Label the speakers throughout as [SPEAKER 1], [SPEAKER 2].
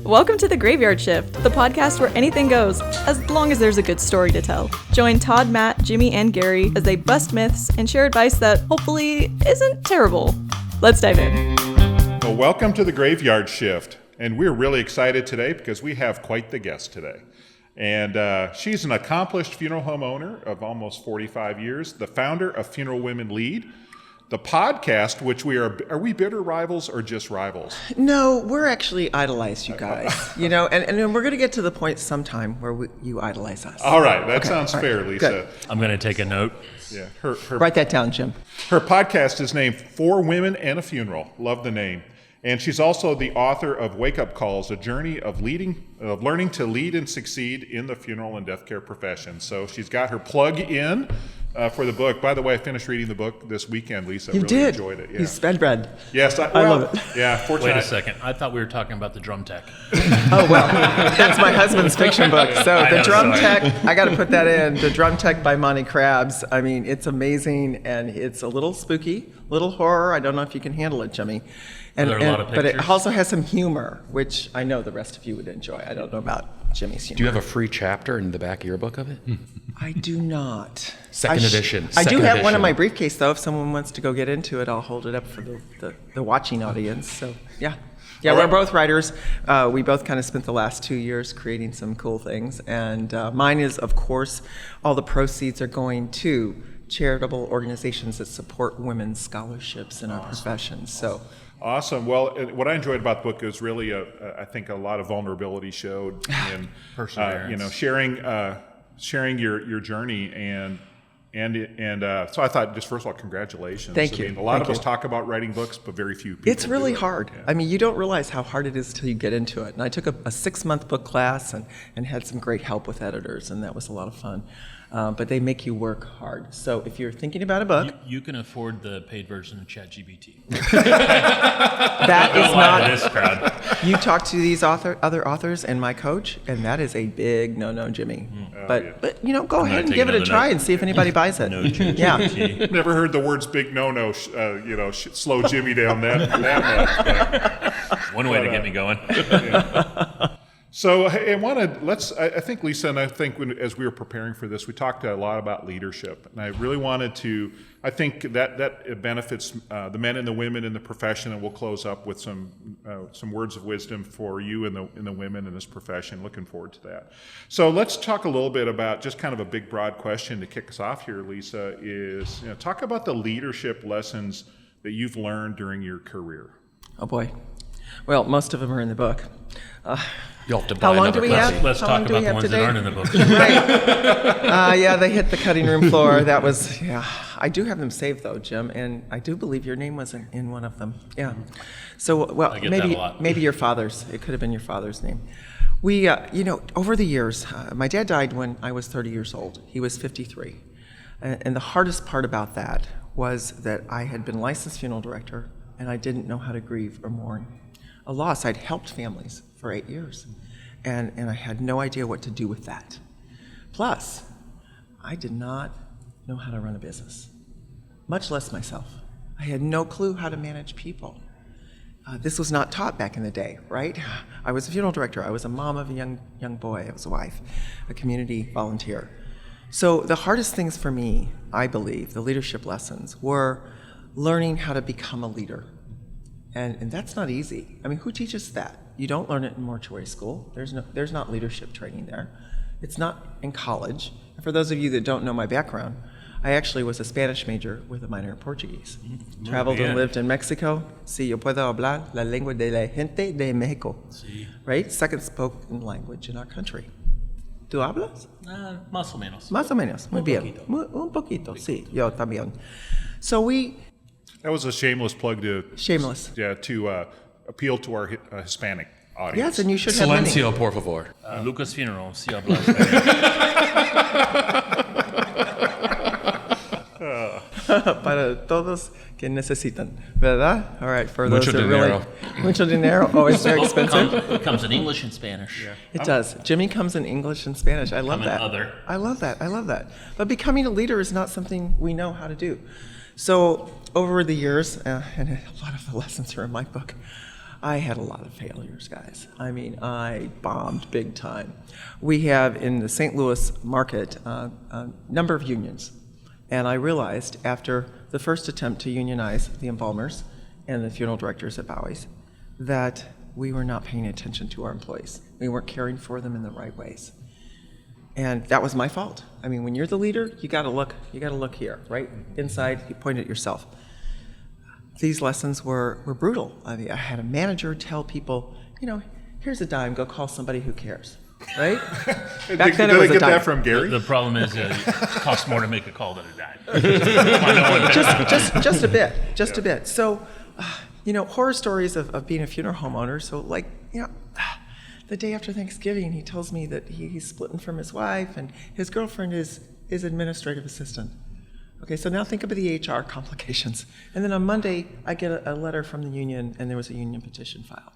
[SPEAKER 1] Welcome to The Graveyard Shift, the podcast where anything goes, as long as there's a good story to tell. Join Todd, Matt, Jimmy, and Gary as they bust myths and share advice that hopefully isn't terrible. Let's dive in.
[SPEAKER 2] Well, welcome to The Graveyard Shift. And we're really excited today because we have quite the guest today. And she's an accomplished funeral home owner of almost 45 years, the founder of Funeral Women Lead, the podcast, which are we bitter rivals or just rivals?
[SPEAKER 3] No, we're actually idolize you guys, you know, and we're going to get to the point sometime where you idolize us.
[SPEAKER 2] All right, that sounds fair,
[SPEAKER 3] right,
[SPEAKER 2] Lisa.
[SPEAKER 3] good.
[SPEAKER 4] I'm going to take a note.
[SPEAKER 2] Yeah,
[SPEAKER 3] Write that down, Jim.
[SPEAKER 2] Her podcast is named For Women and a Funeral. Love the name. And she's also the author of Wake Up Calls, a journey of learning to lead and succeed in the funeral and deathcare profession. So she's got her plug in for the book. By the way, I finished reading the book this weekend, Lisa.
[SPEAKER 3] You
[SPEAKER 2] really
[SPEAKER 3] did.
[SPEAKER 2] Enjoyed it. Yeah.
[SPEAKER 3] You sped read.
[SPEAKER 2] Yes,
[SPEAKER 3] I love it.
[SPEAKER 2] Yeah, fortunately.
[SPEAKER 4] Wait a second. I thought we were talking about the drum tech.
[SPEAKER 3] Oh, well, that's my husband's fiction book. So the Drum Tech, I got to put that in. The Drum Tech by Monty Krabs. I mean, it's amazing, and it's a little spooky, little horror. I don't know if you can handle it, Jimmy.
[SPEAKER 4] Are there a lot of
[SPEAKER 3] but it
[SPEAKER 4] pictures?
[SPEAKER 3] also has some humor, which I know the rest of you would enjoy. I don't know about Jimmy's humor.
[SPEAKER 5] Do you have a free chapter in the back of your book of it?
[SPEAKER 3] I do not.
[SPEAKER 5] Second edition.
[SPEAKER 3] I do
[SPEAKER 5] Second
[SPEAKER 3] have one in
[SPEAKER 5] edition.
[SPEAKER 3] my briefcase, though. If someone wants to go get into it, I'll hold it up for the watching audience. So, yeah. Yeah, we're both writers. We both kind of spent the last 2 years creating some cool things. And mine is, of course, all the proceeds are going to charitable organizations that support women's scholarships in our profession. So.
[SPEAKER 2] Awesome. Well, what I enjoyed about the book is really, I think, a lot of vulnerability showed in
[SPEAKER 4] Perseverance.
[SPEAKER 2] sharing your journey and so I thought, just first of all, congratulations.
[SPEAKER 3] Thank you.
[SPEAKER 2] I mean, a lot
[SPEAKER 3] Thank
[SPEAKER 2] of us
[SPEAKER 3] you.
[SPEAKER 2] talk about writing books, but very few people.
[SPEAKER 3] It's really
[SPEAKER 2] do it.
[SPEAKER 3] hard.
[SPEAKER 2] Yeah.
[SPEAKER 3] I mean, you don't realize how hard it is till you get into it. And I took a 6-month book class and had some great help with editors, and that was a lot of fun. But they make you work hard. So if you're thinking about a book,
[SPEAKER 4] You can afford the paid version of ChatGPT.
[SPEAKER 3] that is
[SPEAKER 4] Don't lie to
[SPEAKER 3] not.
[SPEAKER 4] this crowd.
[SPEAKER 3] You talk to these other authors and my coach, and that is a big no, Jimmy. But you know, go ahead and
[SPEAKER 4] take
[SPEAKER 3] give it a
[SPEAKER 4] another
[SPEAKER 3] try
[SPEAKER 4] note.
[SPEAKER 3] and see if anybody buys it.
[SPEAKER 4] No
[SPEAKER 3] Yeah.
[SPEAKER 4] ChatGPT.
[SPEAKER 2] Never heard the words "big no-no," slow Jimmy down that much.
[SPEAKER 4] One way to get me going.
[SPEAKER 2] So I think Lisa and I think as we were preparing for this, we talked a lot about leadership, and I really wanted to. I think that it benefits the men and the women in the profession, and we'll close up with some words of wisdom for you and the women in this profession. Looking forward to that. So let's talk a little bit about just kind of a big, broad question to kick us off here, Lisa. Is talk about the leadership lessons that you've learned during your career.
[SPEAKER 3] Oh boy. Well, most of them are in the book.
[SPEAKER 5] You'll have to
[SPEAKER 3] How
[SPEAKER 5] buy
[SPEAKER 3] long
[SPEAKER 5] another
[SPEAKER 3] do we
[SPEAKER 5] copy.
[SPEAKER 3] have?
[SPEAKER 4] Let's
[SPEAKER 3] How
[SPEAKER 4] talk
[SPEAKER 3] long do we
[SPEAKER 4] about the
[SPEAKER 3] have
[SPEAKER 4] ones
[SPEAKER 3] today?
[SPEAKER 4] that aren't in the book.
[SPEAKER 3] Right. Yeah, they hit the cutting room floor. That was, yeah. I do have them saved, though, Jim, and I do believe your name was in one of them. Yeah. So, well,
[SPEAKER 4] I get that a lot.
[SPEAKER 3] maybe your father's. It could have been your father's name. We, over the years, my dad died when I was 30 years old. He was 53. And the hardest part about that was that I had been licensed funeral director, and I didn't know how to grieve or mourn a loss. I'd helped families for 8 years, and I had no idea what to do with that. Plus, I did not know how to run a business, much less myself. I had no clue how to manage people. This was not taught back in the day, right? I was a funeral director. I was a mom of a young boy. I was a wife, a community volunteer. So the hardest things for me, I believe, the leadership lessons, were learning how to become a leader. And that's not easy. I mean, who teaches that? You don't learn it in mortuary school. There's not leadership training there. It's not in college. And for those of you that don't know my background, I actually was a Spanish major with a minor in Portuguese. Traveled and lived in Mexico. Si yo puedo hablar la lengua de la gente de México.
[SPEAKER 4] Sí.
[SPEAKER 3] Right? Second spoken language in our country. ¿Tú hablas?
[SPEAKER 4] Más o menos.
[SPEAKER 3] Más o menos. Muy bien.
[SPEAKER 4] poquito.
[SPEAKER 3] Un poquito, sí. Yo también. So
[SPEAKER 2] That was a shameless plug to appeal to our Hispanic audience.
[SPEAKER 3] Yes, and you should have many.
[SPEAKER 5] Silencio, por favor.
[SPEAKER 4] Lucas Funeral, si hablas.
[SPEAKER 3] Para todos que necesitan, ¿verdad? All right, for those
[SPEAKER 5] Mucho
[SPEAKER 3] that really...
[SPEAKER 5] dinero.
[SPEAKER 3] Mucho dinero. Oh, it's very expensive.
[SPEAKER 4] It comes in English and Spanish. Yeah.
[SPEAKER 3] It does. Jimmy comes in English and Spanish. I love
[SPEAKER 4] I'm in
[SPEAKER 3] that.
[SPEAKER 4] other.
[SPEAKER 3] I love that. But becoming a leader is not something we know how to do. So over the years, and a lot of the lessons are in my book, I had a lot of failures, guys. I mean, I bombed big time. We have in the St. Louis market a number of unions. And I realized after the first attempt to unionize the embalmers and the funeral directors at Baue's that we were not paying attention to our employees. We weren't caring for them in the right ways. And that was my fault. I mean, when you're the leader, you gotta look here, right? Inside, you point at yourself. These lessons were brutal. I mean, I had a manager tell people, here's a dime, go call somebody who cares, right? Back then it was a
[SPEAKER 2] get
[SPEAKER 3] dime.
[SPEAKER 2] that from Gary?
[SPEAKER 4] The problem is it costs more to make a call than a dime.
[SPEAKER 3] just a bit. So, horror stories of being a funeral homeowner. So, the day after Thanksgiving, he tells me that he's splitting from his wife, and his girlfriend is his administrative assistant. Okay, so now think about the HR complications. And then on Monday, I get a letter from the union, and there was a union petition filed.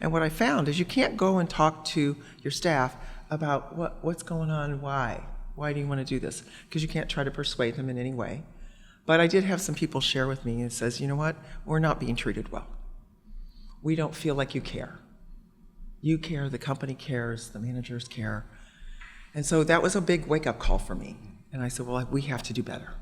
[SPEAKER 3] And what I found is you can't go and talk to your staff about what's going on, why do you want to do this? Because you can't try to persuade them in any way. But I did have some people share with me and says, you know what, we're not being treated well. We don't feel like you care. You care, the company cares, the managers care. And so that was a big wake-up call for me. And I said, well, we have to do better.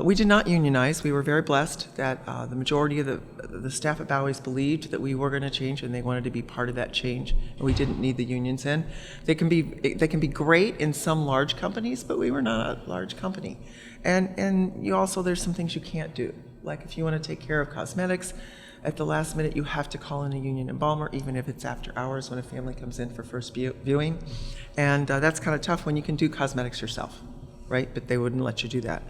[SPEAKER 3] We did not unionize. We were very blessed that the majority of the staff at Baue's believed that we were going to change, and they wanted to be part of that change, and we didn't need the unions in. They can be great in some large companies, but we were not a large company. And you also, there's some things you can't do. Like if you want to take care of cosmetics, at the last minute you have to call in a union embalmer, even if it's after hours when a family comes in for first viewing. And that's kind of tough when you can do cosmetics yourself, right? But they wouldn't let you do that.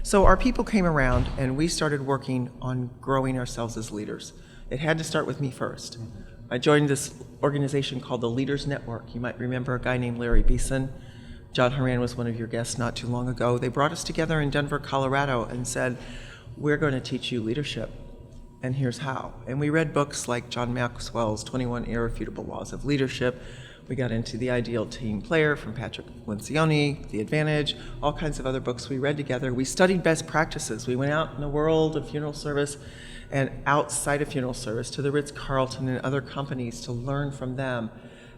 [SPEAKER 3] So our people came around and we started working on growing ourselves as leaders. It had to start with me first. I joined this organization called the Leaders Network. You might remember a guy named Larry Beeson. John Horan was one of your guests not too long ago. They brought us together in Denver, Colorado and said, we're going to teach you leadership, and here's how. And we read books like John Maxwell's 21 Irrefutable Laws of Leadership. We got into The Ideal Team Player from Patrick Lencioni, The Advantage, all kinds of other books we read together. We studied best practices. We went out in the world of funeral service and outside of funeral service to the Ritz-Carlton and other companies to learn from them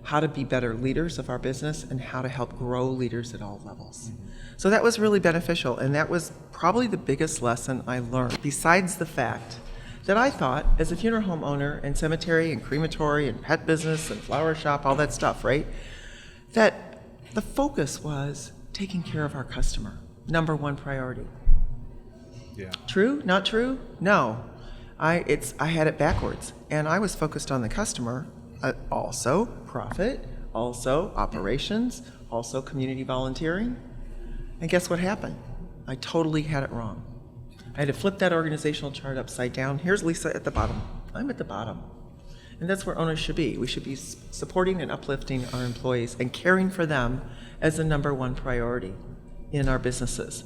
[SPEAKER 3] how to be better leaders of our business and how to help grow leaders at all levels. So that was really beneficial, and that was probably the biggest lesson I learned, besides the fact that I thought, as a funeral home owner and cemetery and crematory and pet business and flower shop, all that stuff, right, that the focus was taking care of our customer, number one priority.
[SPEAKER 2] Yeah.
[SPEAKER 3] True? Not true? No. I had it backwards, and I was focused on the customer, also profit, also operations, also community volunteering. And guess what happened? I totally had it wrong. I had to flip that organizational chart upside down. Here's Lisa at the bottom. I'm at the bottom. And that's where owners should be. We should be supporting and uplifting our employees and caring for them as the number one priority in our businesses.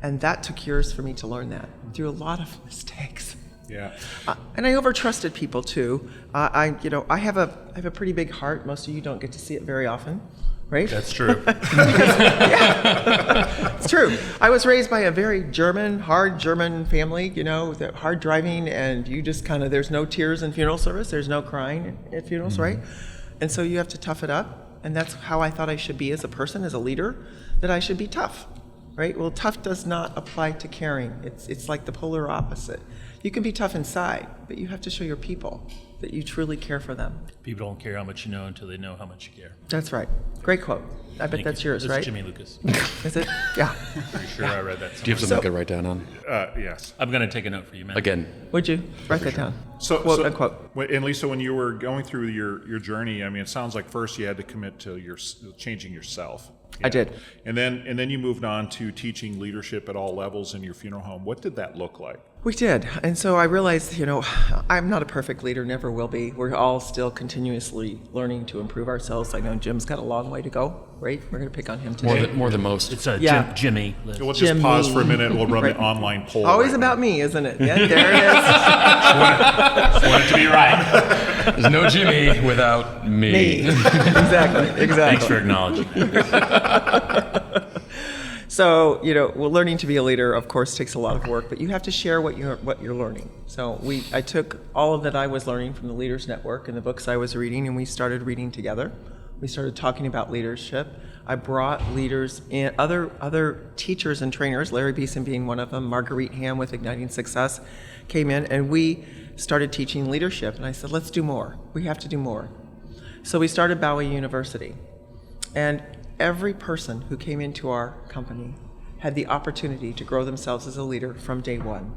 [SPEAKER 3] And that took years for me to learn that through a lot of mistakes.
[SPEAKER 2] Yeah.
[SPEAKER 3] And I overtrusted people too. I have a pretty big heart. Most of you don't get to see it very often, right?
[SPEAKER 4] That's true.
[SPEAKER 3] It's true. I was raised by a very hard German family, that hard driving, and you just there's no tears in funeral service, there's no crying at funerals, right? And so you have to tough it up, and that's how I thought I should be as a person, as a leader, that I should be tough, right? Well, tough does not apply to caring. It's like the polar opposite. You can be tough inside, but you have to show your people that you truly care for them.
[SPEAKER 4] People don't care how much you know until they know how much you care.
[SPEAKER 3] That's right. Great quote. I bet
[SPEAKER 4] Thank
[SPEAKER 3] that's
[SPEAKER 4] you.
[SPEAKER 3] yours,
[SPEAKER 4] That's
[SPEAKER 3] right?
[SPEAKER 4] Jimmy Lucas.
[SPEAKER 3] Is it? Yeah.
[SPEAKER 4] Pretty sure I read that
[SPEAKER 5] Do you have
[SPEAKER 4] somewhere.
[SPEAKER 5] something I could write down on?
[SPEAKER 2] Yes.
[SPEAKER 4] I'm going to take a note for you, man.
[SPEAKER 5] Again,
[SPEAKER 3] Would you? Write that down.
[SPEAKER 2] So,
[SPEAKER 3] Unquote.
[SPEAKER 2] And Lisa, when you were going through your journey, I mean, it sounds like first you had to commit to changing yourself.
[SPEAKER 3] I did.
[SPEAKER 2] And then you moved on to teaching leadership at all levels in your funeral home. What did that look like?
[SPEAKER 3] We did. And so I realized, I'm not a perfect leader, never will be. We're all still continuously learning to improve ourselves. I know Jim's got a long way to go, right? We're going to pick on him today.
[SPEAKER 5] more than most.
[SPEAKER 4] It's
[SPEAKER 3] Yeah.
[SPEAKER 4] Jimmy.
[SPEAKER 2] We'll just pause for a minute and we'll run
[SPEAKER 3] Right.
[SPEAKER 2] the online poll.
[SPEAKER 3] Always
[SPEAKER 2] right
[SPEAKER 3] about
[SPEAKER 2] now.
[SPEAKER 3] me, isn't it? Yeah, there it is.
[SPEAKER 4] Want it to be right.
[SPEAKER 5] There's no Jimmy without me.
[SPEAKER 3] Exactly.
[SPEAKER 4] Thanks for acknowledging that.
[SPEAKER 3] So, well, learning to be a leader, of course, takes a lot of work, but you have to share what you're learning. So I took all of that I was learning from the Leaders Network and the books I was reading, and we started reading together. We started talking about leadership. I brought leaders in, other teachers and trainers, Larry Beeson being one of them, Marguerite Ham with Igniting Success came in, and we started teaching leadership. And I said, let's do more. We have to do more. So we started Baue University. And every person who came into our company had the opportunity to grow themselves as a leader from day one.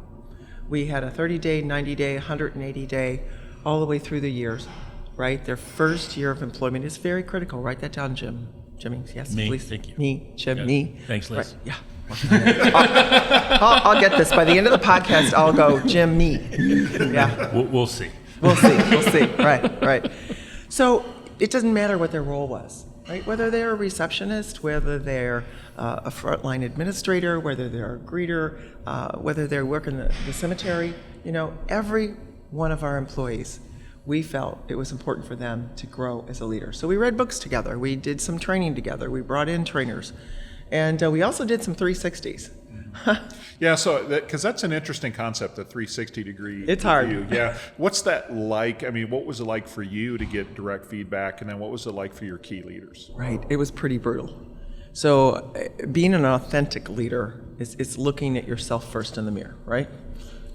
[SPEAKER 3] We had a 30-day, 90-day, 180-day, all the way through the years, right? Their first year of employment is very critical. Write that down, Jim. Jimmy, yes,
[SPEAKER 4] Me,
[SPEAKER 3] please.
[SPEAKER 4] thank you.
[SPEAKER 3] Me, Jim,
[SPEAKER 4] Yeah.
[SPEAKER 3] me.
[SPEAKER 4] Thanks, Liz.
[SPEAKER 3] Right, yeah. I'll get this. By the end of the podcast, I'll go, Jim, me. Yeah.
[SPEAKER 4] We'll see.
[SPEAKER 3] We'll see. Right. So it doesn't matter what their role was, right? Whether they're a receptionist, whether they're a frontline administrator, whether they're a greeter, whether they work in the cemetery, every one of our employees, we felt it was important for them to grow as a leader. So we read books together. We did some training together. We brought in trainers. And we also did some 360s.
[SPEAKER 2] Yeah, so because that's an interesting concept, the 360-degree
[SPEAKER 3] It's hard.
[SPEAKER 2] view. Yeah, what's that like? I mean, what was it like for you to get direct feedback, and then what was it like for your key leaders?
[SPEAKER 3] Right, it was pretty brutal. So being an authentic leader is looking at yourself first in the mirror, right?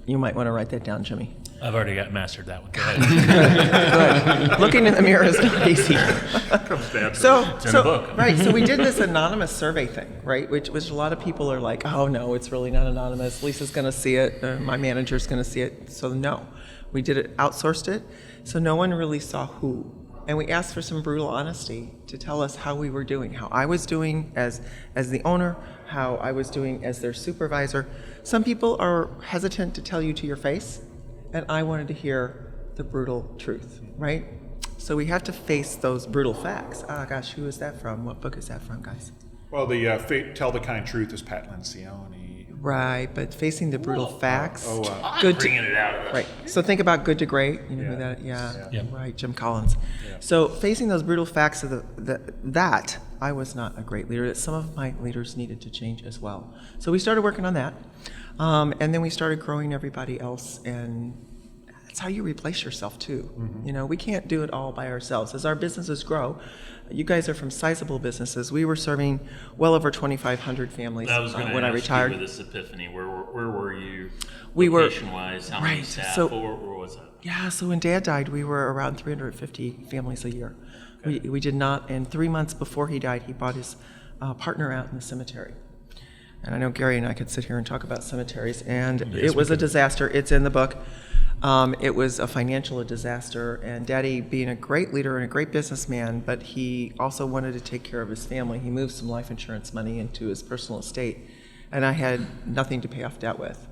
[SPEAKER 3] You might want to write that down, Jimmy.
[SPEAKER 4] I've already mastered that one. Go ahead.
[SPEAKER 3] Good. Looking in the mirror is not easy.
[SPEAKER 2] Comes down to
[SPEAKER 4] It's in the book.
[SPEAKER 3] Right, so we did this anonymous survey thing, right, which a lot of people are like, oh no, it's really not anonymous. Lisa's going to see it, my manager's going to see it. So no, we did it, outsourced it, so no one really saw who. And we asked for some brutal honesty to tell us how we were doing, how I was doing as the owner, how I was doing as their supervisor. Some people are hesitant to tell you to your face, and I wanted to hear the brutal truth, right? So we have to face those brutal facts. Ah, gosh, who is that from? What book is that from, guys?
[SPEAKER 2] Well, the Tell the Kind Truth is Pat Lencioni.
[SPEAKER 3] Right, but facing the brutal facts.
[SPEAKER 4] Good bringing it out of the
[SPEAKER 3] Right. So think about Good to Great. You know who that? Yeah.
[SPEAKER 4] Yeah.
[SPEAKER 3] Right. Jim Collins. Yeah. So facing those brutal facts of that I was not a great leader. That some of my leaders needed to change as well. So we started working on that, and then we started growing everybody else, and that's how you replace yourself too. Mm-hmm. We can't do it all by ourselves. As our businesses grow, you guys are from sizable businesses. We were serving well over 2,500 families when I retired.
[SPEAKER 6] You with this epiphany, where were you?
[SPEAKER 3] We were
[SPEAKER 6] location-wise, how many staff?
[SPEAKER 3] So,
[SPEAKER 6] where was it?
[SPEAKER 3] Yeah, so when Dad died, we were around 350 families a year. Okay. We did not, and 3 months before he died, he bought his partner out in the cemetery. And I know Gary and I could sit here and talk about cemeteries, and it was a disaster. It's in the book. It was a financial disaster, and Daddy, being a great leader and a great businessman, but he also wanted to take care of his family. He moved some life insurance money into his personal estate, and I had nothing to pay off debt with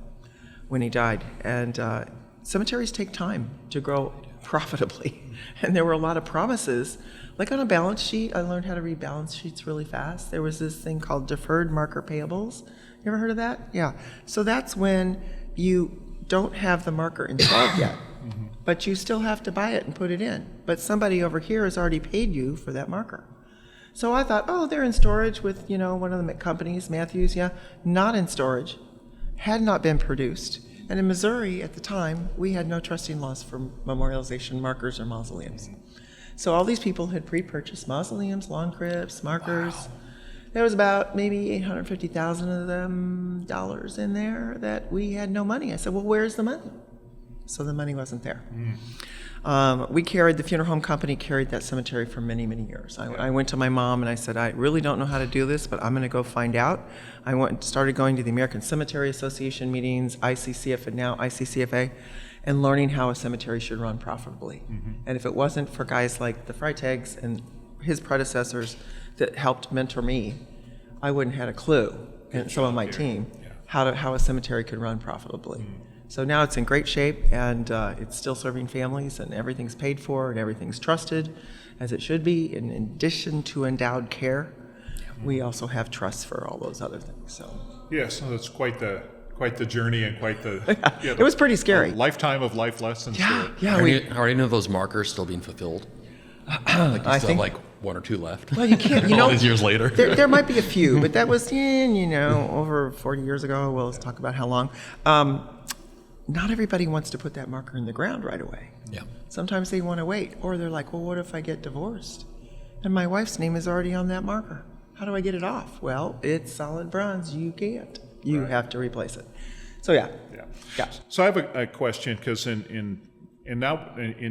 [SPEAKER 3] when he died. And cemeteries take time to grow profitably, and there were a lot of promises. Like on a balance sheet, I learned how to read balance sheets really fast. There was this thing called deferred marker payables. You ever heard of that? Yeah. So that's when you don't have the marker installed yet, but you still have to buy it and put it in. But somebody over here has already paid you for that marker. So I thought, oh, they're in storage with, one of the companies, Matthews, not in storage, had not been produced. And in Missouri at the time, we had no trusting laws for memorialization markers or mausoleums. So all these people had pre-purchased mausoleums, lawn crypts, markers. Wow. There was about maybe $850,000 of them dollars in there that we had no money. I said, well, where's the money? So the money wasn't there. The funeral home company carried that cemetery for many, many years. I went to my mom and I said, I really don't know how to do this, but I'm going to go find out. I went and started going to the American Cemetery Association meetings, ICCF and now ICCFA, and learning how a cemetery should run profitably. And if it wasn't for guys like the Freitags and his predecessors that helped mentor me, I wouldn't have had a clue, and some of my team, how a cemetery could run profitably. So now it's in great shape, and it's still serving families, and everything's paid for, and everything's trusted, as it should be. And in addition to endowed care, we also have trusts for all those other things. So
[SPEAKER 2] yes, that's quite the journey and quite the.
[SPEAKER 3] It was pretty scary.
[SPEAKER 2] Lifetime of life lessons.
[SPEAKER 3] Yeah.
[SPEAKER 5] How do you know those markers still being fulfilled? Like you
[SPEAKER 3] I
[SPEAKER 5] still
[SPEAKER 3] think
[SPEAKER 5] have one or two left.
[SPEAKER 3] Well, you can't, you know.
[SPEAKER 5] All these years later.
[SPEAKER 3] There might be a few, but that was, over 40 years ago. Well, let's talk about how long. Not everybody wants to put that marker in the ground right away.
[SPEAKER 5] Yeah.
[SPEAKER 3] Sometimes they want to wait, or they're like, well, what if I get divorced? And my wife's name is already on that marker. How do I get it off? Well, it's solid bronze. You can't. You have to replace it. So, yeah.
[SPEAKER 2] So I have a question, because in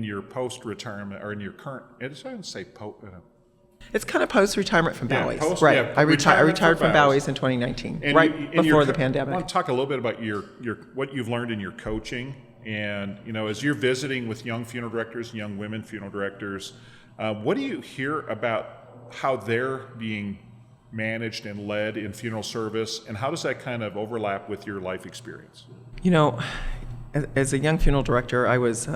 [SPEAKER 2] your post-retirement, or in your current, I don't say
[SPEAKER 3] It's kind of post-retirement from
[SPEAKER 2] Yeah,
[SPEAKER 3] Bowie's.
[SPEAKER 2] post-
[SPEAKER 3] right.
[SPEAKER 2] yeah,
[SPEAKER 3] I
[SPEAKER 2] retirement
[SPEAKER 3] retired from
[SPEAKER 2] from Bowie's.
[SPEAKER 3] Bowie's in 2019,
[SPEAKER 2] and
[SPEAKER 3] right
[SPEAKER 2] in your
[SPEAKER 3] before the
[SPEAKER 2] I
[SPEAKER 3] pandemic.
[SPEAKER 2] want to talk a little bit about your what you've learned in your coaching, and as you're visiting with young funeral directors, young women funeral directors, what do you hear about how they're being managed and led in funeral service, and how does that kind of overlap with your life experience?
[SPEAKER 3] As a young funeral director, I was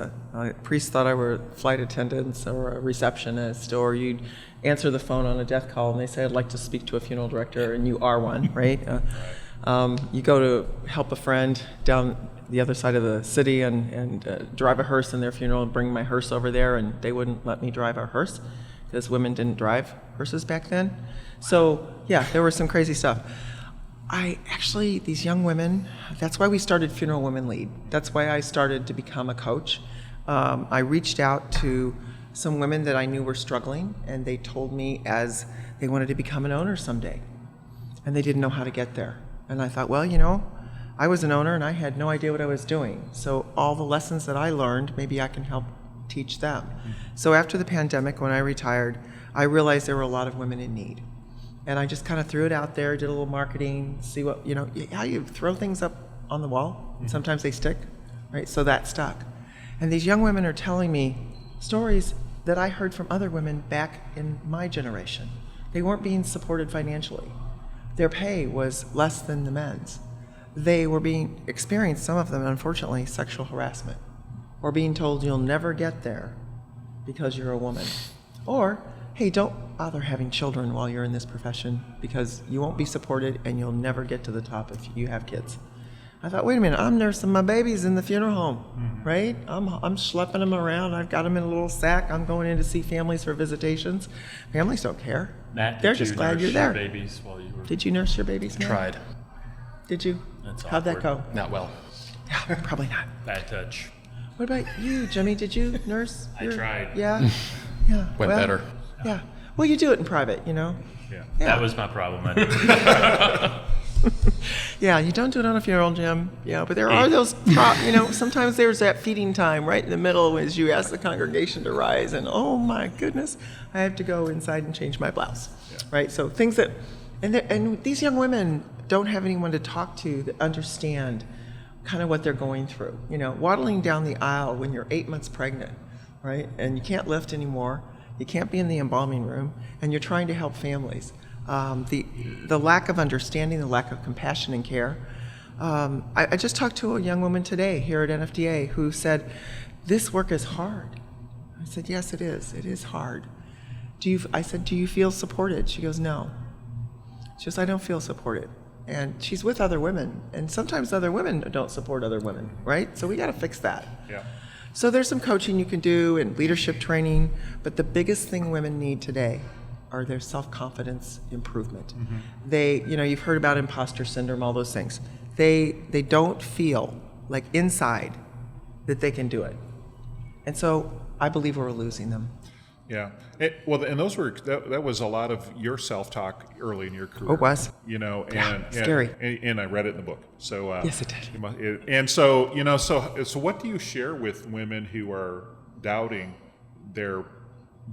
[SPEAKER 3] priests thought I were flight attendants or a receptionist, or you'd answer the phone on a death call and they say, I'd like to speak to a funeral director, and you are one, right? You go to help a friend down the other side of the city and drive a hearse in their funeral, and bring my hearse over there, and they wouldn't let me drive a hearse because women didn't drive hearses back then. So yeah, there was some crazy stuff. These young women, that's why we started Funeral Women Lead. That's why I started to become a coach. I reached out to some women that I knew were struggling, and they told me as they wanted to become an owner someday, and they didn't know how to get there. And I thought, well, I was an owner and I had no idea what I was doing. So all the lessons that I learned, maybe I can help teach them. So after the pandemic, when I retired, I realized there were a lot of women in need. And I just kind of threw it out there, did a little marketing, see what, how you throw things up on the wall. And sometimes they stick, right? So that stuck. And these young women are telling me stories that I heard from other women back in my generation. They weren't being supported financially. Their pay was less than the men's. They were experienced, some of them, unfortunately, sexual harassment, or being told you'll never get there because you're a woman. Or, hey, don't bother having children while you're in this profession because you won't be supported and you'll never get to the top if you have kids. I thought, wait a minute, I'm nursing my babies in the funeral home, right? I'm schlepping them around. I've got them in a little sack. I'm going in to see families for visitations. Families don't care.
[SPEAKER 6] Matt,
[SPEAKER 3] They're
[SPEAKER 6] did
[SPEAKER 3] just
[SPEAKER 6] you
[SPEAKER 3] glad
[SPEAKER 6] nurse
[SPEAKER 3] you're
[SPEAKER 6] your
[SPEAKER 3] there.
[SPEAKER 6] babies while you were?
[SPEAKER 3] Did you nurse your babies, Matt?
[SPEAKER 5] Tried.
[SPEAKER 3] Did you?
[SPEAKER 6] That's
[SPEAKER 3] How'd that
[SPEAKER 6] awkward.
[SPEAKER 3] go?
[SPEAKER 5] Not well.
[SPEAKER 3] Yeah, probably not.
[SPEAKER 6] Bad touch.
[SPEAKER 3] What about you, Jimmy? Did you nurse?
[SPEAKER 6] I tried.
[SPEAKER 3] Yeah? Yeah.
[SPEAKER 5] Went better.
[SPEAKER 3] Yeah. Well, you do it in private,
[SPEAKER 2] Yeah.
[SPEAKER 6] That was my problem. I didn't-
[SPEAKER 3] Yeah, you don't do it on a funeral, Jim. Yeah, but there are those, sometimes there's that feeding time right in the middle as you ask the congregation to rise, and oh my goodness, I have to go inside and change my blouse, right? So things that, and these young women don't have anyone to talk to that understand kind of what they're going through. Waddling down the aisle when you're 8 months pregnant, right? And you can't lift anymore, you can't be in the embalming room, and you're trying to help families. The lack of understanding, the lack of compassion and care. I just talked to a young woman today here at NFDA who said, this work is hard. I said, yes, it is. It is hard. I said, do you feel supported? She goes, no. She goes, I don't feel supported. And she's with other women, and sometimes other women don't support other women, right? So we got to fix that.
[SPEAKER 2] Yeah.
[SPEAKER 3] So there's some coaching you can do and leadership training, but the biggest thing women need today are their self-confidence improvement. They, you've heard about imposter syndrome, all those things. They don't feel like inside that they can do it. And so I believe we're losing them.
[SPEAKER 2] Yeah. And those were, that was a lot of your self-talk early in your career.
[SPEAKER 3] Oh, it was.
[SPEAKER 2] And
[SPEAKER 3] scary.
[SPEAKER 2] And I read it in the book. So
[SPEAKER 3] Yes, it did.
[SPEAKER 2] And so, so what do you share with women who are doubting their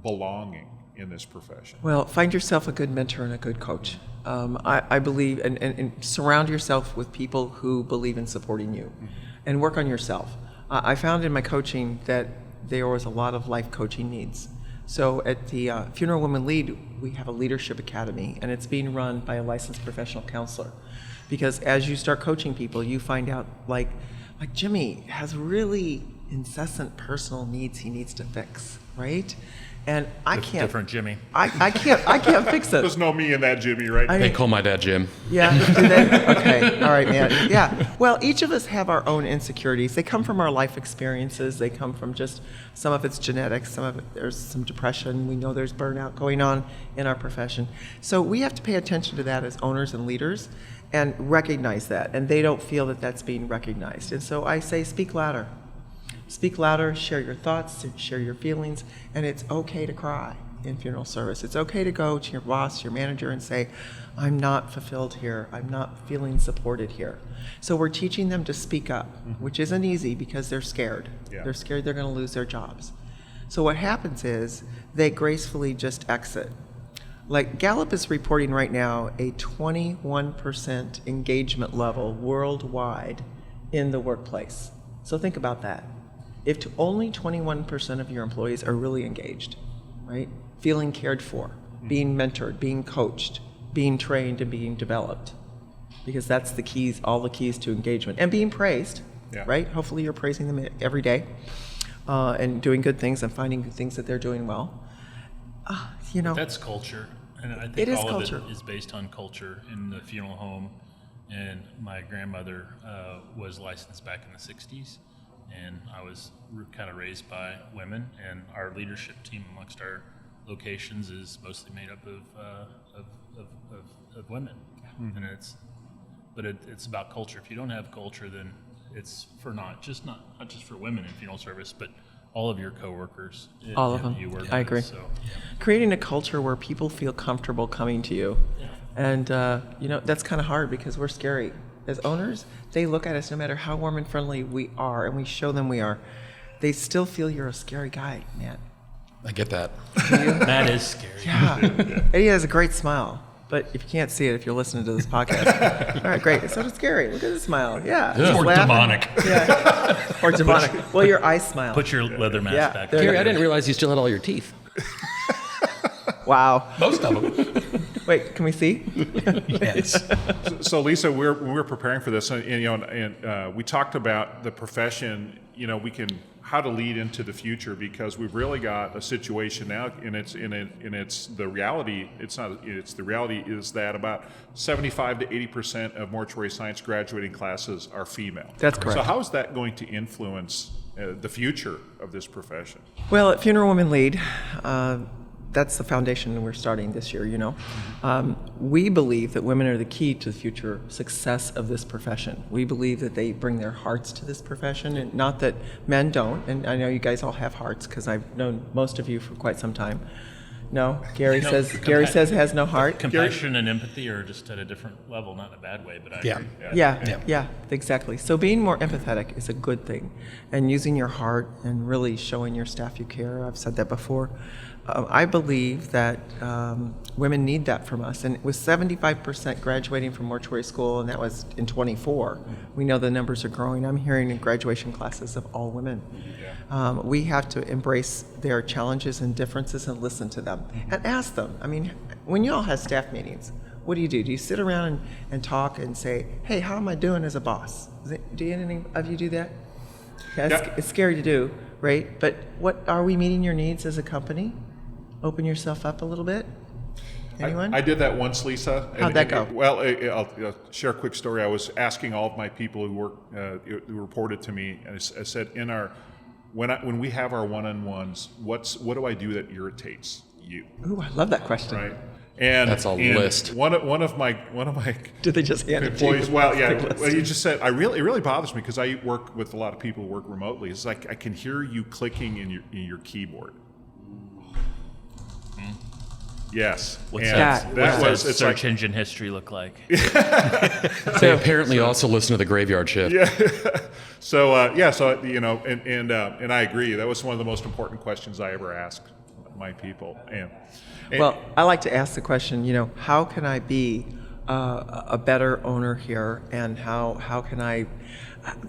[SPEAKER 2] belonging in this profession?
[SPEAKER 3] Well, find yourself a good mentor and a good coach. I believe, and surround yourself with people who believe in supporting you, and work on yourself. I found in my coaching that there was a lot of life coaching needs. So at the Funeral Women Lead, we have a leadership academy, and it's being run by a licensed professional counselor. Because as you start coaching people, you find out, like Jimmy has really incessant personal needs he needs to fix, right? And I can't.
[SPEAKER 6] Different Jimmy.
[SPEAKER 3] I can't fix it.
[SPEAKER 2] There's no me in that, Jimmy, right?
[SPEAKER 5] They call my dad Jim.
[SPEAKER 3] Yeah, do they? Okay, all right, man. Yeah, well, each of us have our own insecurities. They come from our life experiences. They come from just, some of it's genetics, some of it, there's some depression. We know there's burnout going on in our profession. So we have to pay attention to that as owners and leaders and recognize that. And they don't feel that that's being recognized. And so I say, speak louder. Speak louder, share your thoughts, share your feelings, and it's okay to cry in funeral service. It's okay to go to your boss, your manager, and say, I'm not fulfilled here. I'm not feeling supported here. So we're teaching them to speak up, which isn't easy because they're scared.
[SPEAKER 2] Yeah.
[SPEAKER 3] They're scared they're going to lose their jobs. So what happens is they gracefully just exit. Like Gallup is reporting right now a 21% engagement level worldwide in the workplace. So think about that. If only 21% of your employees are really engaged, right? Feeling cared for, being mentored, being coached, being trained, and being developed. Because that's the keys, all the keys to engagement. And being praised, right? Hopefully you're praising them every day and doing good things and finding things that they're doing well.
[SPEAKER 6] That's culture. And I think
[SPEAKER 3] It is
[SPEAKER 6] all
[SPEAKER 3] culture.
[SPEAKER 6] of it is based on culture in the funeral home. And my grandmother was licensed back in the 60s. And I was kind of raised by women, and our leadership team amongst our locations is mostly made up of women. And it's about culture. If you don't have culture, then it's for not just for women in funeral service, but all of your coworkers.
[SPEAKER 3] All of them.
[SPEAKER 6] You work
[SPEAKER 3] I
[SPEAKER 6] with.
[SPEAKER 3] agree.
[SPEAKER 6] So,
[SPEAKER 3] Creating a culture where people feel comfortable coming to you. And, that's kind of hard because we're scary. As owners, they look at us no matter how warm and friendly we are, and we show them we are. They still feel you're a scary guy, man.
[SPEAKER 5] I get that.
[SPEAKER 6] that is scary.
[SPEAKER 3] Yeah. And he has a great smile. But if you can't see it, if you're listening to this podcast, all right, great. It's sort of scary. Look at the smile. Yeah.
[SPEAKER 5] Yeah.
[SPEAKER 3] He's
[SPEAKER 6] Or
[SPEAKER 3] laughing.
[SPEAKER 6] demonic.
[SPEAKER 3] Yeah. Or demonic. Well, your eyes smile.
[SPEAKER 6] Put your leather mask
[SPEAKER 3] Yeah,
[SPEAKER 6] back.
[SPEAKER 3] there
[SPEAKER 5] Gary, I didn't realize you still had all your teeth.
[SPEAKER 3] Wow.
[SPEAKER 5] Most of them.
[SPEAKER 3] Wait, can we see?
[SPEAKER 5] Yes.
[SPEAKER 2] So Lisa, when we were preparing for this, and we talked about the profession. How to lead into the future, because we've really got a situation now, and it's the reality. The reality is that about 75 to 80% of mortuary science graduating classes are female.
[SPEAKER 3] That's correct.
[SPEAKER 2] So how is that going to influence the future of this profession?
[SPEAKER 3] Well, at Funeral Women Lead, that's the foundation we're starting this year, We believe that women are the key to the future success of this profession. We believe that they bring their hearts to this profession, and not that men don't. And I know you guys all have hearts because I've known most of you for quite some time. No, Gary says has no heart.
[SPEAKER 6] Compassion and empathy are just at a different level, not in a bad way, but I agree.
[SPEAKER 3] Yeah, exactly. So being more empathetic is a good thing, and using your heart and really showing your staff you care. I've said that before. I believe that women need that from us. And with 75% graduating from mortuary school, and that was in 24, we know the numbers are growing. I'm hearing in graduation classes of all women. We have to embrace their challenges and differences and listen to them and ask them. I mean, when you all have staff meetings, what do? Do you sit around and talk and say, hey, how am I doing as a boss? Do any of you do that? It's scary to do, right? But what are we meeting your needs as a company? Open yourself up a little bit. Anyone?
[SPEAKER 2] I did that once, Lisa.
[SPEAKER 3] How'd that go?
[SPEAKER 2] Well, I'll share a quick story. I was asking all of my people who reported to me, and I said, when we have our one-on-ones, what do I do that irritates you?
[SPEAKER 3] Ooh, I love that question.
[SPEAKER 2] Right. And
[SPEAKER 5] That's a list.
[SPEAKER 2] One of my
[SPEAKER 3] Did they just hand it to you?
[SPEAKER 2] employees. Well, yeah. Well, you just said it really bothers me because I work with a lot of people who work remotely. It's like I can hear you clicking in your keyboard. Yes.
[SPEAKER 6] What's
[SPEAKER 2] And
[SPEAKER 6] that
[SPEAKER 2] it's
[SPEAKER 6] search
[SPEAKER 2] like,
[SPEAKER 6] engine history look like?
[SPEAKER 5] They apparently also listen to the graveyard shift.
[SPEAKER 2] So and I agree. That was one of the most important questions I ever asked my people. And
[SPEAKER 3] Well, I like to ask the question, how can I be a better owner here, and how can I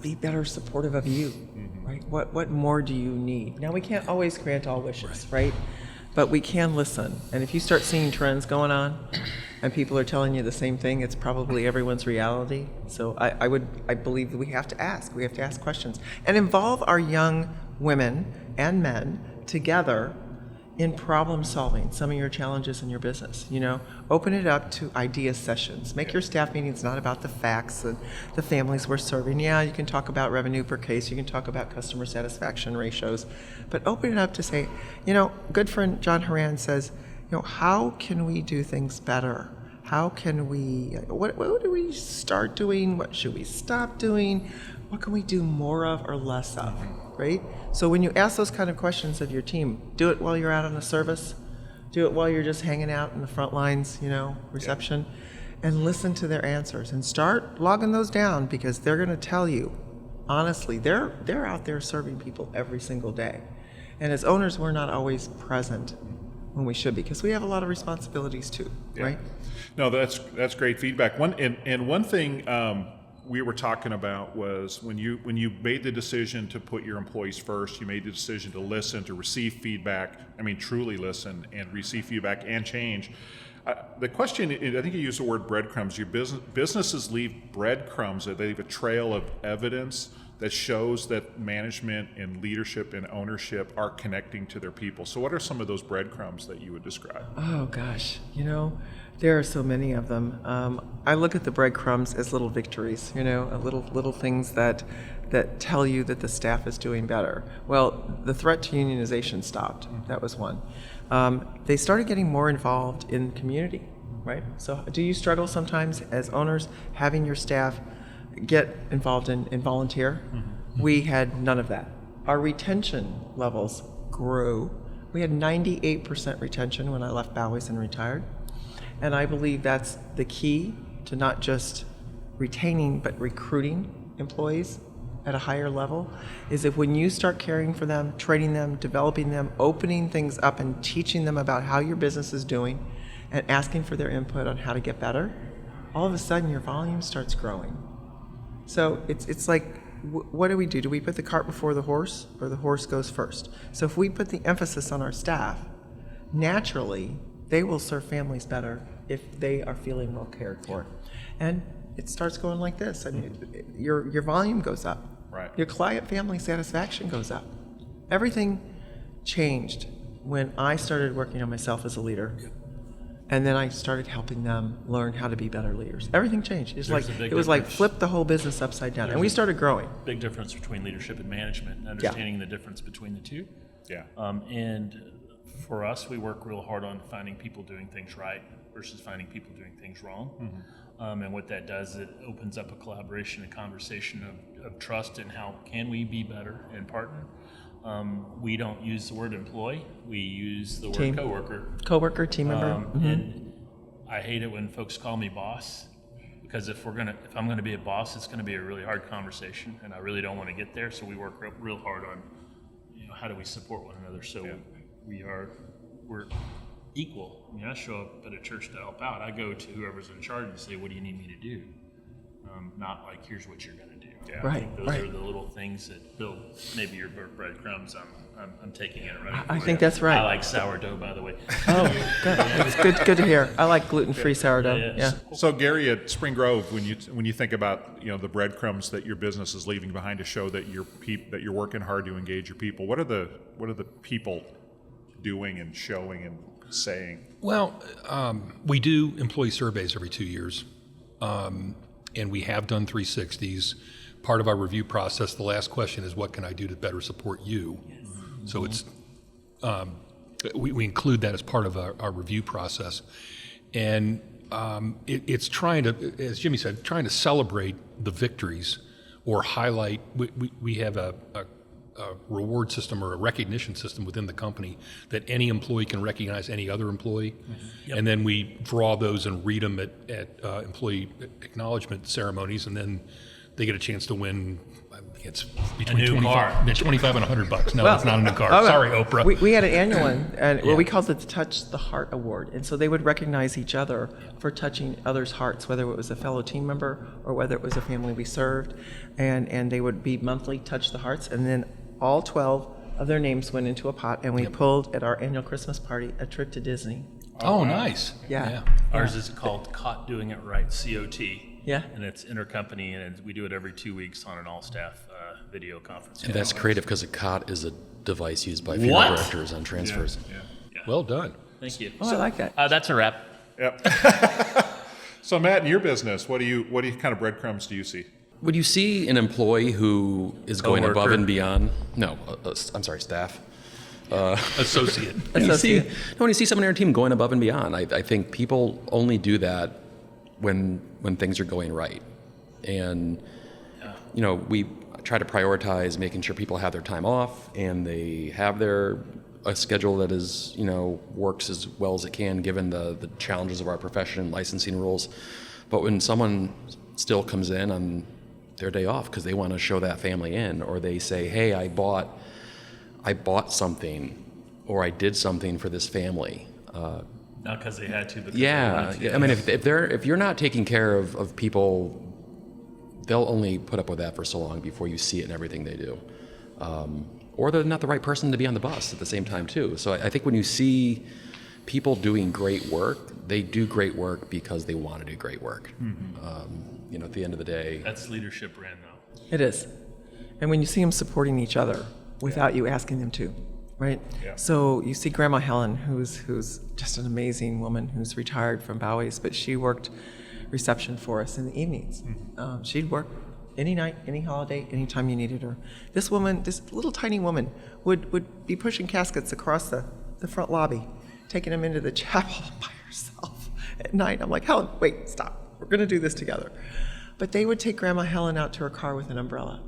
[SPEAKER 3] be better supportive of you, right? What more do you need? Now, we can't always grant all wishes, right? But we can listen. And if you start seeing trends going on and people are telling you the same thing, it's probably everyone's reality. So I believe that we have to ask. We have to ask questions and involve our young women and men together in problem solving some of your challenges in your business. Open it up to idea sessions. Make your staff meetings not about the facts and the families we're serving. Yeah, you can talk about revenue per case, you can talk about customer satisfaction ratios, but open it up to say, good friend John Horan says, how can we do things better? How can we, what do we start doing? What should we stop doing? What can we do more of or less of, right? So when you ask those kind of questions of your team, do it while you're out on a service, do it while you're just hanging out in the front lines, reception, and listen to their answers and start logging those down, because they're going to tell you, honestly, they're out there serving people every single day. And as owners, we're not always present when we should be, because we have a lot of responsibilities too, right?
[SPEAKER 2] No, that's great feedback. One thing we were talking about was when you made the decision to put your employees first, you made the decision to listen, to receive feedback. I mean, truly listen and receive feedback and change. The question, I think you used the word breadcrumbs. Your businesses leave breadcrumbs. They leave a trail of evidence that shows that management and leadership and ownership are connecting to their people. So what are some of those breadcrumbs that you would describe?
[SPEAKER 3] Oh gosh, there are so many of them. I look at the breadcrumbs as little victories, little things that tell you that the staff is doing better. Well, the threat to unionization stopped. That was one. They started getting more involved in community, right? So do you struggle sometimes as owners having your staff get involved in volunteer? Mm-hmm. We had none of that. Our retention levels grew. We had 98% retention when I left Baue's and retired. And I believe that's the key to not just retaining, but recruiting employees at a higher level, is if when you start caring for them, training them, developing them, opening things up and teaching them about how your business is doing and asking for their input on how to get better, all of a sudden your volume starts growing. So it's like, what do? Do we put the cart before the horse, or the horse goes first? So if we put the emphasis on our staff, naturally they will serve families better if they are feeling well cared for. And it starts going like this. I mean, your volume goes up.
[SPEAKER 2] Right.
[SPEAKER 3] Your client family satisfaction goes up. Everything changed when I started working on myself as a leader. And then I started helping them learn how to be better leaders. Everything changed. It was like flip the whole business upside down. And we started growing.
[SPEAKER 6] Big difference between leadership and management, and understanding the difference between the two.
[SPEAKER 2] Yeah.
[SPEAKER 6] And for us, we work real hard on finding people doing things right versus finding people doing things wrong. Mm-hmm. And what that does, it opens up a collaboration, a conversation of trust, and how can we be better and partner. We don't use the word employee, we use the word coworker.
[SPEAKER 3] Coworker, team member.
[SPEAKER 6] And I hate it when folks call me boss, because if I'm gonna be a boss, it's gonna be a really hard conversation, and I really don't want to get there. So we work real hard on, how do we support one another. So we're equal. I mean, I show up at a church to help out. I go to whoever's in charge and say, what do you need me to do? Not like, here's what you're going to do.
[SPEAKER 2] Yeah.
[SPEAKER 3] Right.
[SPEAKER 6] I think those are the little things that build maybe your breadcrumbs. I'm taking it and running.
[SPEAKER 3] I think that's right.
[SPEAKER 6] I like sourdough, by the way.
[SPEAKER 3] Oh, good. It's good to hear. I like gluten-free sourdough. Yeah.
[SPEAKER 2] So Gary, at Spring Grove, when you think about the breadcrumbs that your business is leaving behind to show that you're working hard to engage your people, what are the people doing and showing and saying?
[SPEAKER 7] Well, we do employee surveys every 2 years, and we have done 360s. Part of our review process, the last question is, what can I do to better support you? Yes. So it's we include that as part of our review process, and it's trying to, as Jimmy said, trying to celebrate the victories or highlight. We have a reward system or a recognition system within the company that any employee can recognize any other employee. Mm-hmm. Yep. And then we draw those and read them at employee acknowledgement ceremonies, and then they get a chance to win. It's between $25 and $100. No, it's not a new car. Sorry, Oprah.
[SPEAKER 3] We had an annual one, and we called it the Touch the Heart Award. And so they would recognize each other for touching others' hearts, whether it was a fellow team member or whether it was a family we served. And they would be monthly Touch the Hearts, and then all 12 of their names went into a pot, and we pulled at our annual Christmas party a trip to Disney.
[SPEAKER 7] Oh, nice.
[SPEAKER 3] Yeah.
[SPEAKER 6] Ours is called Caught Doing It Right, COT.
[SPEAKER 3] Yeah.
[SPEAKER 6] And it's intercompany, and we do it every 2 weeks on an all-staff video conference.
[SPEAKER 5] And that's creative because a COT is a device used by funeral directors on transfers.
[SPEAKER 6] Yeah.
[SPEAKER 7] Well done.
[SPEAKER 6] Thank you.
[SPEAKER 3] Oh, I like that.
[SPEAKER 6] That's a wrap.
[SPEAKER 2] Yep. So Matt, in your business, what kind of breadcrumbs do you see?
[SPEAKER 5] Would you see an employee who is going above
[SPEAKER 6] Coworker.
[SPEAKER 5] and beyond? No, I'm sorry, staff.
[SPEAKER 6] Associate.
[SPEAKER 5] When you see someone on your team going above and beyond, I think people only do that when things are going right. And, we try to prioritize making sure people have their time off and they have a schedule that is, works as well as it can given the challenges of our profession and licensing rules. But when someone still comes in on their day off because they want to show that family in, or they say, hey, I bought something, or I did something for this family.
[SPEAKER 6] Not because they had to, but
[SPEAKER 5] Yeah, I mean, if you're not taking care of people, they'll only put up with that for so long before you see it in everything they do. Or they're not the right person to be on the bus at the same time too. So I think when you see people doing great work, they do great work because they want to do great work. At the end of the day.
[SPEAKER 6] That's leadership brand, though.
[SPEAKER 3] It is. And when you see them supporting each other without you asking them to, right?
[SPEAKER 2] Yeah.
[SPEAKER 3] So you see Grandma Helen, who's just an amazing woman who's retired from Baue's, but she worked reception for us in the evenings. She'd work any night, any holiday, anytime you needed her. This woman, this little tiny woman, would be pushing caskets across the front lobby, taking them into the chapel by herself at night. I'm like, Helen, wait, stop. We're going to do this together. But they would take Grandma Helen out to her car with an umbrella.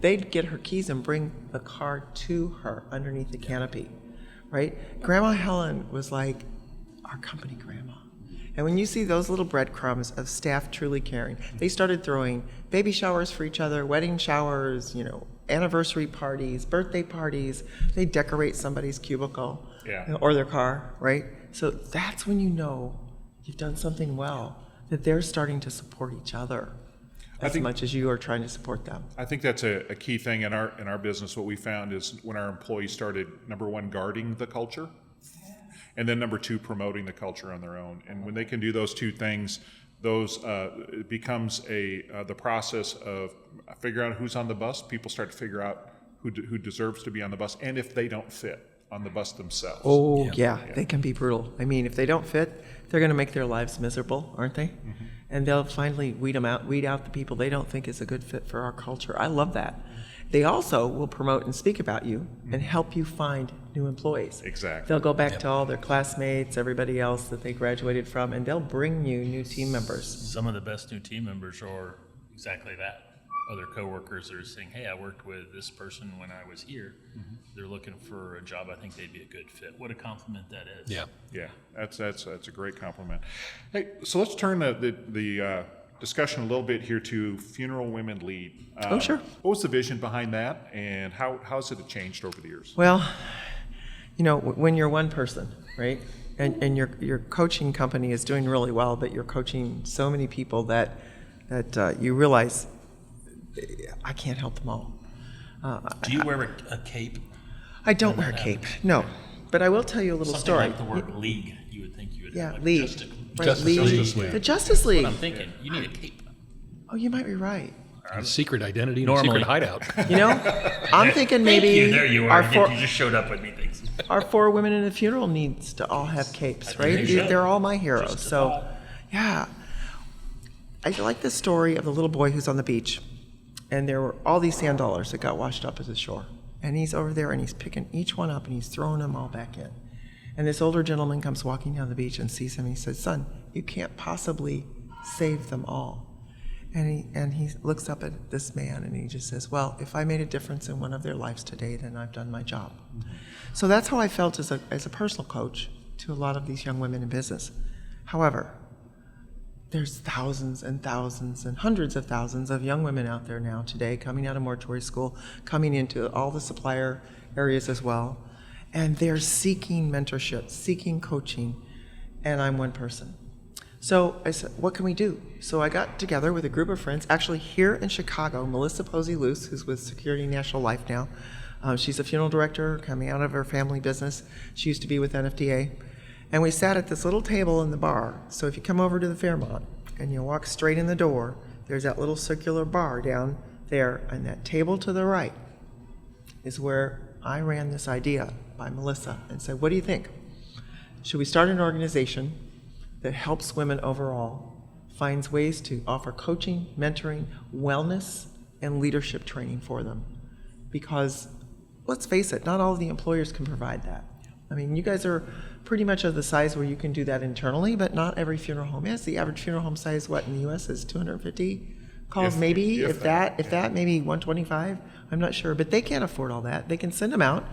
[SPEAKER 3] They'd get her keys and bring the car to her underneath the canopy, right? Grandma Helen was like our company grandma. And when you see those little breadcrumbs of staff truly caring, they started throwing baby showers for each other, wedding showers, anniversary parties, birthday parties. They decorate somebody's cubicle or their car, right? So that's when you know you've done something well, that they're starting to support each other as much as you are trying to support them.
[SPEAKER 2] I think that's a key thing in our business. What we found is when our employees started, number one, guarding the culture, and then number two, promoting the culture on their own. And when they can do those two things, it becomes the process of figuring out who's on the bus. People start to figure out who deserves to be on the bus, and if they don't fit on the bus themselves.
[SPEAKER 3] Oh, yeah. They can be brutal. I mean, if they don't fit, they're going to make their lives miserable, aren't they? Mm-hmm. And they'll finally weed out the people they don't think is a good fit for our culture. I love that. They also will promote and speak about you and help you find new employees.
[SPEAKER 2] Exactly.
[SPEAKER 3] They'll go back to all their classmates, everybody else that they graduated from, and they'll bring you new team members.
[SPEAKER 6] Some of the best new team members are exactly that. Other coworkers are saying, hey, I worked with this person when I was here. Mm-hmm. They're looking for a job. I think they'd be a good fit. What a compliment that is.
[SPEAKER 2] Yeah, that's a great compliment. Hey, so let's turn the discussion a little bit here to Funeral Women Lead.
[SPEAKER 3] Sure.
[SPEAKER 2] What was the vision behind that, and how has it changed over the years?
[SPEAKER 3] Well, when you're one person, right, and your coaching company is doing really well, but you're coaching so many people that you realize I can't help them all.
[SPEAKER 6] Do you wear a cape?
[SPEAKER 3] I don't wear a cape, no. But I will tell you a little story.
[SPEAKER 6] Something like the word league, you would think you would have.
[SPEAKER 3] League.
[SPEAKER 7] Justice League.
[SPEAKER 3] The Justice League.
[SPEAKER 6] What I'm thinking. You need a cape.
[SPEAKER 3] Oh, you might be right.
[SPEAKER 7] A secret identity and a
[SPEAKER 6] Normally.
[SPEAKER 7] secret hideout.
[SPEAKER 3] I'm thinking maybe
[SPEAKER 6] Thank you. There you are. You just showed up with me things.
[SPEAKER 3] our 4 women in the funeral needs to all have capes, right?
[SPEAKER 6] they should.
[SPEAKER 3] They're all my heroes.
[SPEAKER 6] Just
[SPEAKER 3] So,
[SPEAKER 6] about.
[SPEAKER 3] yeah. I like the story of the little boy who's on the beach, and there were all these sand dollars that got washed up at the shore. And he's over there, and he's picking each one up, and he's throwing them all back in. And this older gentleman comes walking down the beach and sees him, and he says, son, you can't possibly save them all. And he looks up at this man, and he just says, well, if I made a difference in one of their lives today, then I've done my job. Mm-hmm. So that's how I felt as a personal coach to a lot of these young women in business. However, there's thousands and thousands and hundreds of thousands of young women out there now today coming out of mortuary school, coming into all the supplier areas as well, and they're seeking mentorship, seeking coaching, and I'm one person. So I said, what can we do? So I got together with a group of friends, actually here in Chicago, Melissa Posey-Luce, who's with Security National Life now. She's a funeral director coming out of her family business. She used to be with NFDA. And we sat at this little table in the bar. So if you come over to the Fairmont and you walk straight in the door, there's that little circular bar down there, and that table to the right is where I ran this idea by Melissa and said, what do you think? Should we start an organization that helps women overall, finds ways to offer coaching, mentoring, wellness, and leadership training for them? Because let's face it, not all of the employers can provide that. I mean, you guys are pretty much of the size where you can do that internally, but not every funeral home is. The average funeral home size, in the U.S. is 250 calls, if that, maybe 125. I'm not sure, but they can't afford all that. They can send them out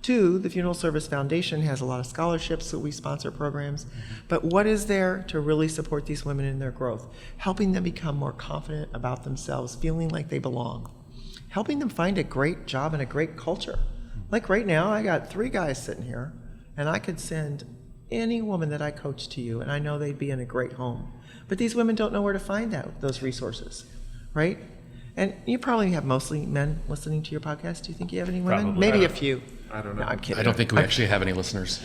[SPEAKER 3] to the Funeral Service Foundation, has a lot of scholarships, so we sponsor programs. But what is there to really support these women in their growth? Helping them become more confident about themselves, feeling like they belong. Helping them find a great job and a great culture. Like right now, I got 3 guys sitting here, and I could send any woman that I coach to you, and I know they'd be in a great home. But these women don't know where to find those resources, right? And you probably have mostly men listening to your podcast. Do you think you have any women?
[SPEAKER 6] Probably.
[SPEAKER 3] Maybe a few.
[SPEAKER 2] I don't know.
[SPEAKER 3] No, I'm kidding.
[SPEAKER 5] I don't think we actually have any listeners.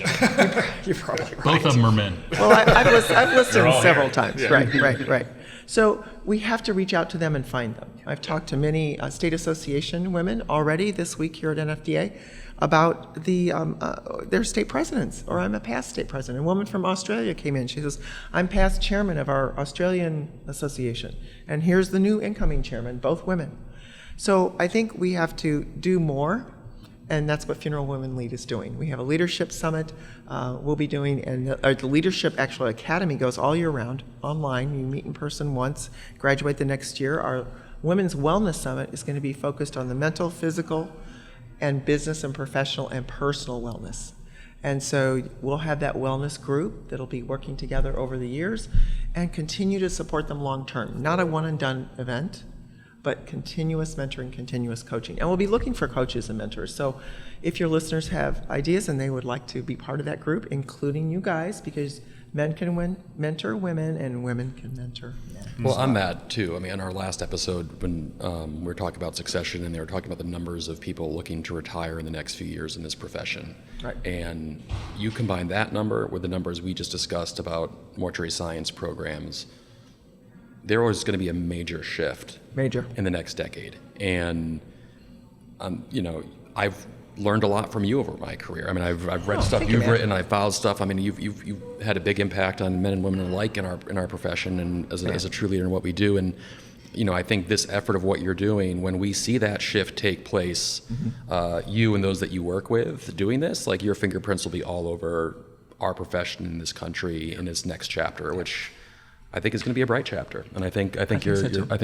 [SPEAKER 3] You're probably right.
[SPEAKER 6] Both of them are men.
[SPEAKER 3] Well, I've listened
[SPEAKER 6] all
[SPEAKER 3] several
[SPEAKER 6] here.
[SPEAKER 3] times.
[SPEAKER 2] Yeah.
[SPEAKER 3] Right. So we have to reach out to them and find them. I've talked to many state association women already this week here at NFDA about their state presidents, or I'm a past state president. A woman from Australia came in. She says, I'm past chairman of our Australian association, and here's the new incoming chairman, both women. So I think we have to do more. And that's what Funeral Women Lead is doing. We have a leadership summit we'll be doing, and the Leadership Academy goes all year round, online. You meet in person once, graduate the next year. Our Women's Wellness Summit is going to be focused on the mental, physical, and business and professional and personal wellness. And so we'll have that wellness group that'll be working together over the years and continue to support them long term. Not a one and done event, but continuous mentoring, continuous coaching. And we'll be looking for coaches and mentors. So if your listeners have ideas and they would like to be part of that group, including you guys, because men can mentor women and women can mentor men.
[SPEAKER 5] Well, on that too, I mean, in our last episode, when we were talking about succession, and they were talking about the numbers of people looking to retire in the next few years in this profession.
[SPEAKER 3] Right.
[SPEAKER 5] And you combine that number with the numbers we just discussed about mortuary science programs, there was going to be a major shift in the next decade. And, I've learned a lot from you over my career. I mean, I've read stuff you've written, I've filed stuff. I mean, you've had a big impact on men and women alike in our profession and as a true leader in what we do. And, I think this effort of what you're doing, when we see that shift take place, you and those that you work with doing this, like your fingerprints will be all over our profession in this country in its next chapter, which I think is going to be a bright chapter, and I think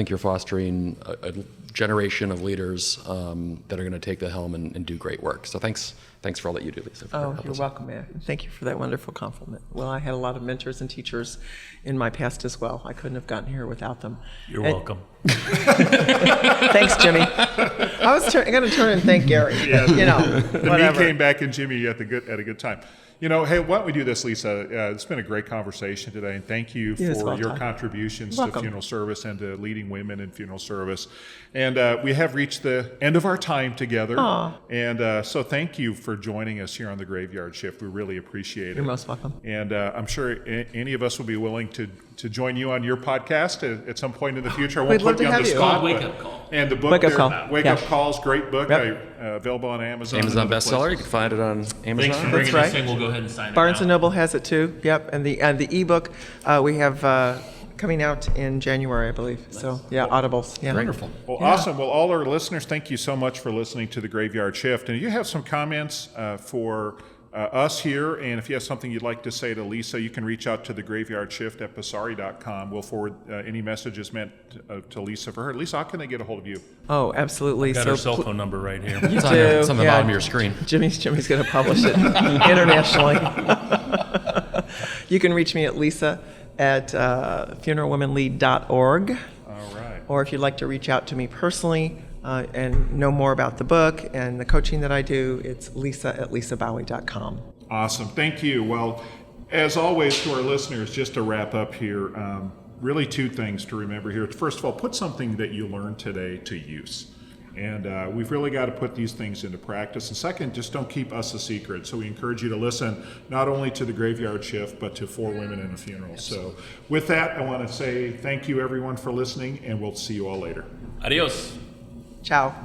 [SPEAKER 5] you're fostering a generation of leaders that are going to take the helm and do great work. So thanks for all that you do, Lisa.
[SPEAKER 3] You're welcome, man. Thank you for that wonderful compliment. Well, I had a lot of mentors and teachers in my past as well. I couldn't have gotten here without them.
[SPEAKER 6] You're welcome.
[SPEAKER 3] Thanks, Jimmy. I was going to turn and thank Gary.
[SPEAKER 2] Yeah.
[SPEAKER 3] Whatever.
[SPEAKER 2] Me came back and Jimmy at a good time. Hey, why don't we do this, Lisa? It's been a great conversation today, and thank you for your contributions to funeral service and to leading women in funeral service. And we have reached the end of our time together.
[SPEAKER 3] Aww.
[SPEAKER 2] And so thank you for joining us here on the Graveyard Shift. We really appreciate it.
[SPEAKER 3] You're most welcome.
[SPEAKER 2] And I'm sure any of us will be willing to join you on your podcast at some point in the future. I won't put you on the spot.
[SPEAKER 6] Wake Up Call.
[SPEAKER 2] And the book,
[SPEAKER 3] Wake Up Call.
[SPEAKER 2] Wake Up Call's great book, available on Amazon.
[SPEAKER 5] Amazon bestseller. You can find it on Amazon.
[SPEAKER 6] Thanks for bringing
[SPEAKER 3] right.
[SPEAKER 6] this in. We'll go ahead and sign it
[SPEAKER 3] Barnes
[SPEAKER 6] out.
[SPEAKER 3] and Noble has it too. Yep, and the ebook we have coming out in January, I believe. So Audibles. Yeah.
[SPEAKER 5] Wonderful.
[SPEAKER 2] Well, awesome. Well, all our listeners, thank you so much for listening to the Graveyard Shift. And if you have some comments for us here, and if you have something you'd like to say to Lisa, you can reach out to the Graveyard Shift at Passare.com. We'll forward any messages meant to Lisa for her. Lisa, how can they get a hold of you?
[SPEAKER 3] Oh, absolutely.
[SPEAKER 6] Got her cell phone number right here.
[SPEAKER 3] You
[SPEAKER 5] It's
[SPEAKER 3] do.
[SPEAKER 5] on the bottom of your screen.
[SPEAKER 3] Jimmy's going to publish it internationally. You can reach me at Lisa at funeralwomenlead.org.
[SPEAKER 2] All right.
[SPEAKER 3] Or if you'd like to reach out to me personally and know more about the book and the coaching that I do, it's Lisa at lisabaue.com.
[SPEAKER 2] Awesome. Thank you. Well, as always, to our listeners, just to wrap up here, really two things to remember here. First of all, put something that you learned today to use. And we've really got to put these things into practice. And second, just don't keep us a secret. So we encourage you to listen not only to the Graveyard Shift, but to 4 Women in a Funeral. So with that, I want to say thank you, everyone, for listening, and we'll see you all later.
[SPEAKER 6] Adios.
[SPEAKER 3] Ciao.